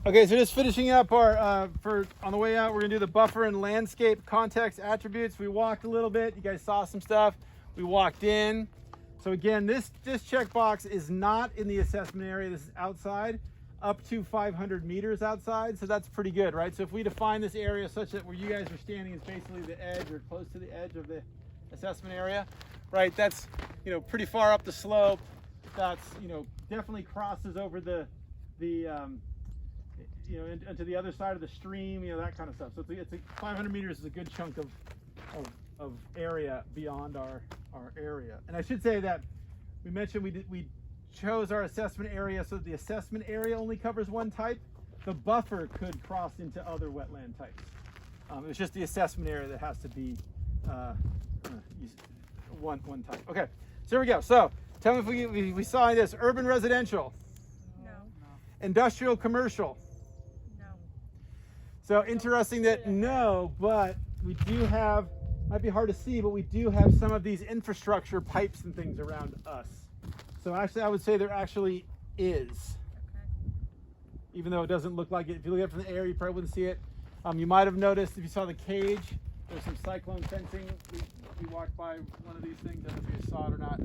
Okay, so just finishing up our, on the way out, we're gonna do the buffer and landscape context attributes. We walked a little bit, you guys saw some stuff. We walked in. So again, this checkbox is not in the assessment area, this is outside, up to 500 meters outside, so that's pretty good, right? So if we define this area such that where you guys are standing is basically the edge or close to the edge of the assessment area, right? That's, pretty far up the slope. That's, definitely crosses over the into the other side of the stream, that kind of stuff. So it's 500 meters is a good chunk of area beyond our area. And I should say that we mentioned we chose our assessment area so that the assessment area only covers one type. The buffer could cross into other wetland types. It's just the assessment area that has to be one type. Okay, so here we go. So tell me if we saw this: urban residential. No. Industrial commercial. So interesting that no, but we do have, might be hard to see, but we do have some of these infrastructure pipes and things around us. So actually I would say there actually is. Okay. Even though it doesn't look like it. If you look at it from the air, you probably wouldn't see it. You might have noticed if you saw the cage, there's some cyclone fencing. We walked by one of these things, I don't know if you saw it or not.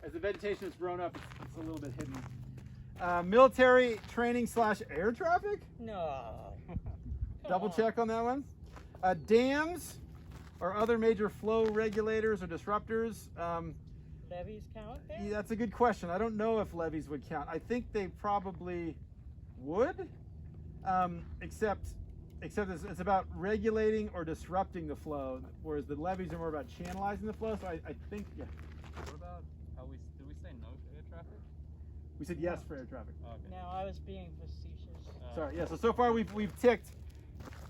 As the vegetation has grown up, it's a little bit hidden. Military training / air traffic? No. Double check on that one. Dams or other major flow regulators or disruptors. Levees count there? Yeah, that's a good question. I don't know if levees would count. I think they probably would, except it's about regulating or disrupting the flow, whereas the levees are more about channelizing the flow. So I think, yeah. What about did we say no to air traffic? We said yes for air traffic. Oh, okay. No, I was being facetious. Sorry, yeah, so far we've ticked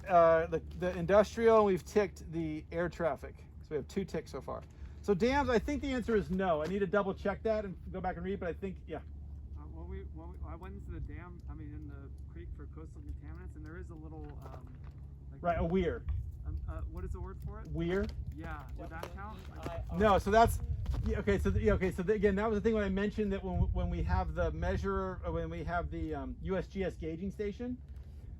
the industrial, and we've ticked the air traffic. So we have 2 ticks so far. So dams, I think the answer is no. I need to double check that and go back and read, but I think, yeah. I went into the dam, in the creek for coastal contaminants, and there is a little, Right, a weir. what is the word for it? Weir? Yeah, would that count? No, so that's, yeah, okay, so again, that was the thing when I mentioned that when we have the measure, or when we have the USGS gauging station.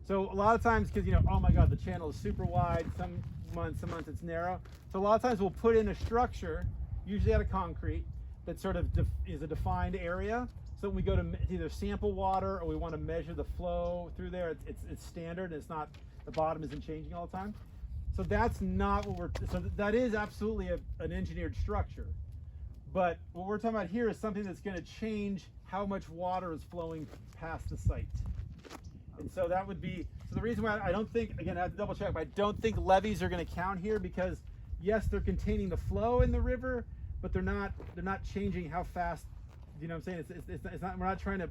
So a lot of times, because oh my God, the channel is super wide. Some months it's narrow. So a lot of times we'll put in a structure, usually out of concrete, that sort of is a defined area. So when we go to either sample water or we want to measure the flow through there, it's standard. It's not, the bottom isn't changing all the time. So that's not what that is absolutely an engineered structure. But what we're talking about here is something that's going to change how much water is flowing past the site. And so that would be, so the reason why I don't think, again, I have to double check, but I don't think levees are going to count here because yes, they're containing the flow in the river, but they're not changing how fast, you know what I'm saying? It's not, we're not trying to,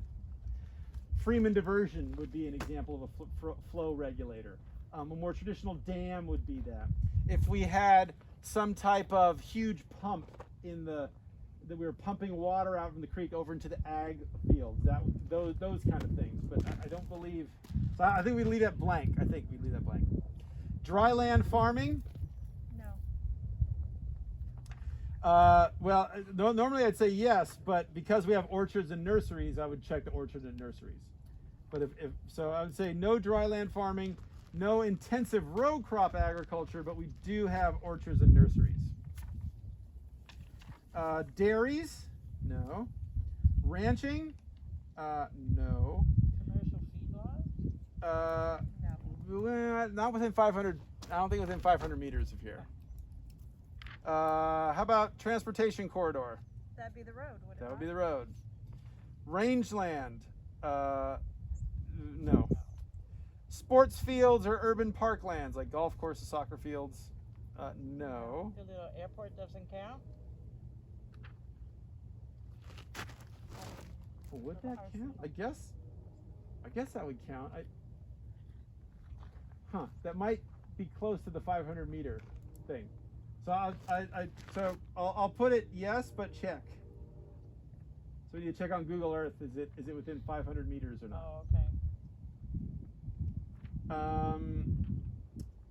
Freeman diversion would be an example of a flow regulator. A more traditional dam would be that. If we had some type of huge pump that we were pumping water out from the creek over into the ag fields, those kind of things. But I don't believe, so I think we leave that blank. Dry land farming. No. Well, normally I'd say yes, but because we have orchards and nurseries, I would check the orchards and nurseries. But so I would say no dry land farming, no intensive row crop agriculture, but we do have orchards and nurseries. Dairies, no. Ranching, no. Commercial feedlot? No. Not within 500. I don't think within 500 meters of here. How about transportation corridor? That'd be the road, would it That would not? be the road. Rangeland, no. Sports fields or urban parklands like golf courses, soccer fields, no. The little airport doesn't count? Would that count? I guess that would count. That might be close to the 500 meter thing. So I'll put it yes, but check. So you check on Google Earth. Is it within 500 meters or not? Oh, okay.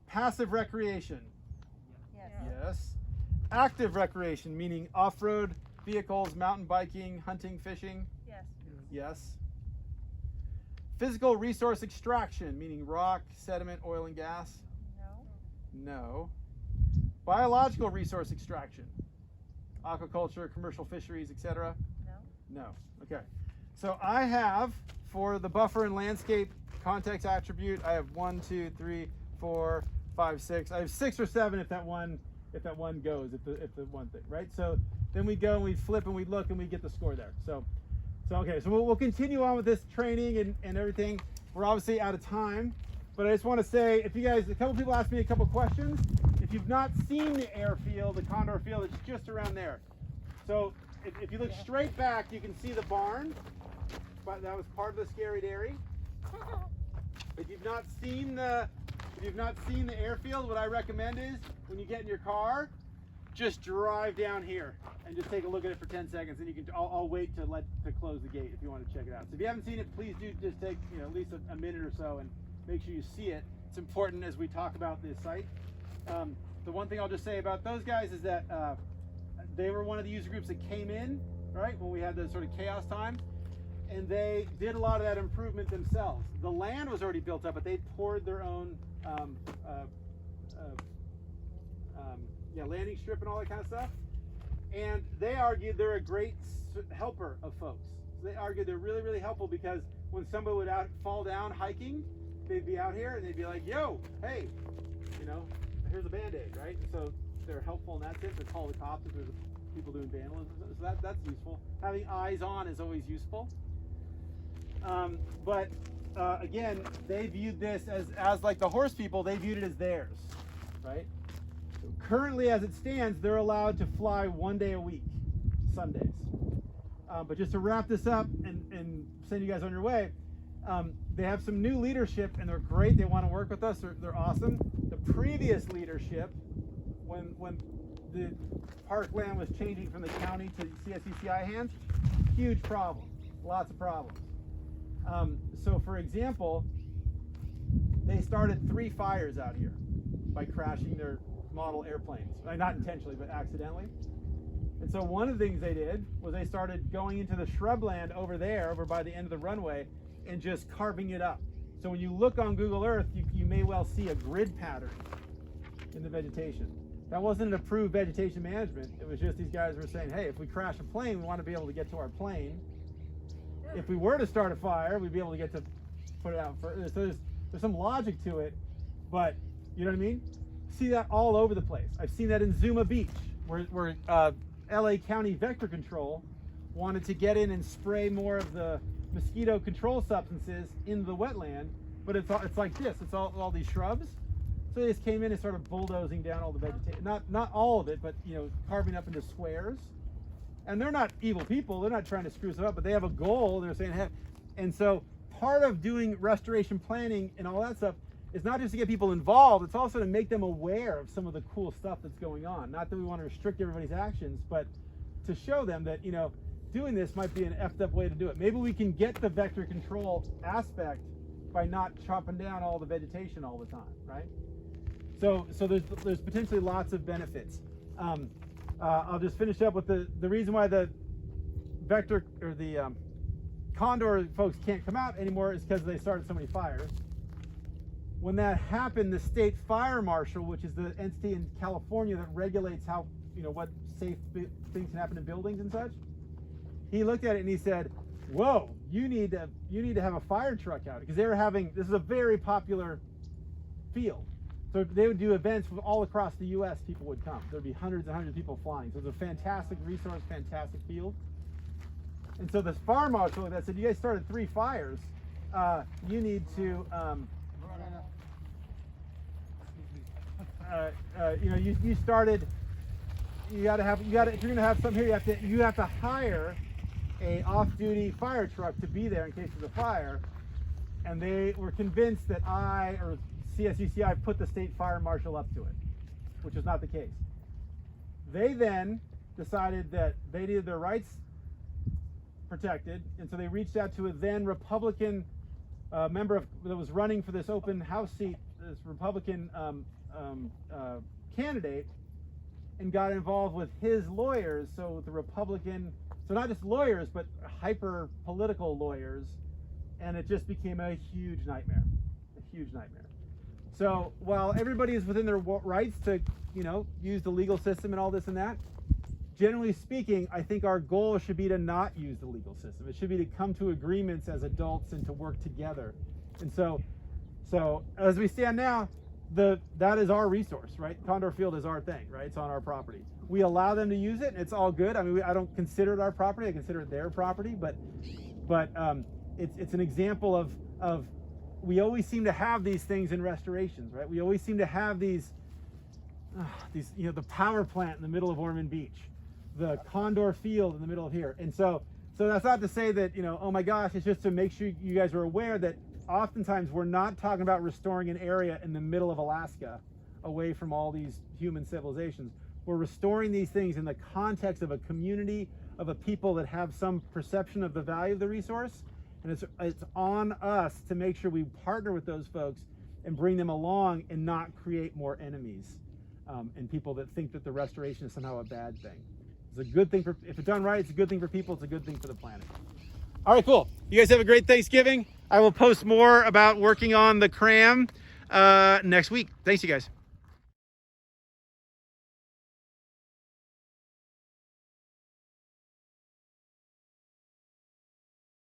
Passive recreation. Yes. Yes. Active recreation, meaning off-road vehicles, mountain biking, hunting, fishing. Yes. Yes. Physical resource extraction, meaning rock, sediment, oil, and gas. No. No. Biological resource extraction, aquaculture, commercial fisheries, etc. No. No. Okay. So I have, for the buffer and landscape context attribute, I have 1, 2, 3, 4, 5, 6. I have 6 or 7 if that one goes, if the one thing, right? So then we go and we flip and we look and we get the score there. So okay. So we'll continue on with this training and everything. We're obviously out of time, but I just want to say, if you guys, a couple people asked me a couple questions. If you've not seen the airfield, the Condor field, it's just around there. So if you look straight back, you can see the barn, but that was part of the scary dairy. If you've not seen the airfield, what I recommend is when you get in your car, just drive down here and just take a look at it for 10 seconds, and you can. I'll wait to close the gate if you want to check it out. So if you haven't seen it, please do just take at least a minute or so and make sure you see it. It's important as we talk about this site. The one thing I'll just say about those guys is that they were one of the user groups that came in, right, when we had the sort of chaos time, and they did a lot of that improvement themselves. The land was already built up, but they poured their own landing strip and all that kind of stuff. And they argued they're a great helper of folks. So they argued they're really, really helpful, because when somebody would fall down hiking, they'd be out here and they'd be like, yo, hey, here's a Band-Aid, right? And so they're helpful in that sense. They call the cops if there's people doing vandalism. So that's useful. Having eyes on is always useful. But again, they viewed this as like the horse people, they viewed it as theirs, right? So currently, as it stands, they're allowed to fly 1 day a week, Sundays. But just to wrap this up and send you guys on your way, they have some new leadership, and they're great. They want to work with us. They're awesome. The previous leadership, when the parkland was changing from the county to CSUCI hands, huge problem, lots of problems. So for example, they started 3 fires out here by crashing their model airplanes. Not intentionally, but accidentally. And so one of the things they did was they started going into the shrubland over by the end of the runway, and just carving it up. So when you look on Google Earth, you may well see a grid pattern in the vegetation. That wasn't an approved vegetation management. It was just these guys were saying, hey, if we crash a plane, we want to be able to get to our plane. If we were to start a fire, we'd be able to get to put it out further. So there's some logic to it, but you know what I mean? See that all over the place. I've seen that in Zuma Beach, where LA County Vector Control wanted to get in and spray more of the mosquito control substances in the wetland, but it's like this. It's all these shrubs. So they just came in and started bulldozing down all the vegetation. Not all of it, but carving up into squares. And they're not evil people. They're not trying to screw stuff up, but they have a goal. They're saying, hey, and so part of doing restoration planning and all that stuff is not just to get people involved. It's also to make them aware of some of the cool stuff that's going on. Not that we want to restrict everybody's actions, but to show them that doing this might be an effed up way to do it. Maybe we can get the vector control aspect by not chopping down all the vegetation all the time, right? So there's potentially lots of benefits. I'll just finish up with the reason why the vector or the Condor folks can't come out anymore is because they started so many fires. When that happened, the state fire marshal, which is the entity in California that regulates how what safe things can happen in buildings and such, he looked at it and he said, whoa, you need to have a fire truck out, because they were having, this is a very popular field. So they would do events from all across the US, people would come. There'd be hundreds and hundreds of people flying. So it's a fantastic resource, fantastic field. And so this fire marshal that said, you guys started 3 fires. You need to, you started, if you're gonna have some here, you have to hire a off-duty fire truck to be there in case there's a fire. And they were convinced that CSUCI put the state fire marshal up to it, which is not the case. They then decided that they needed their rights protected, and so they reached out to a then Republican member that was running for this open house seat, this Republican candidate, and got involved with his lawyers. So the Republican, so not just lawyers, but hyper political lawyers, and it just became a huge nightmare, a huge nightmare. So while everybody is within their rights to, use the legal system and all this and that, generally speaking, I think our goal should be to not use the legal system. It should be to come to agreements as adults and to work together. And so as we stand now, that is our resource, right? Condor Field is our thing, right? It's on our property. We allow them to use it, and it's all good. I mean, I don't consider it our property. I consider it their property, but it's an example of we always seem to have these things in restorations, right? We always seem to have these the power plant in the middle of Ormond Beach, the Condor Field in the middle of here. And so that's not to say that, oh my gosh, it's just to make sure you guys are aware that oftentimes we're not talking about restoring an area in the middle of Alaska away from all these human civilizations. We're restoring these things in the context of a community, of a people that have some perception of the value of the resource. And it's on us to make sure we partner with those folks and bring them along and not create more enemies and people that think that the restoration is somehow a bad thing. It's a good thing if it's done right, it's a good thing for people, it's a good thing for the planet. All right, cool. You guys have a great Thanksgiving. I will post more about working on the CRAM next week. Thanks, you guys.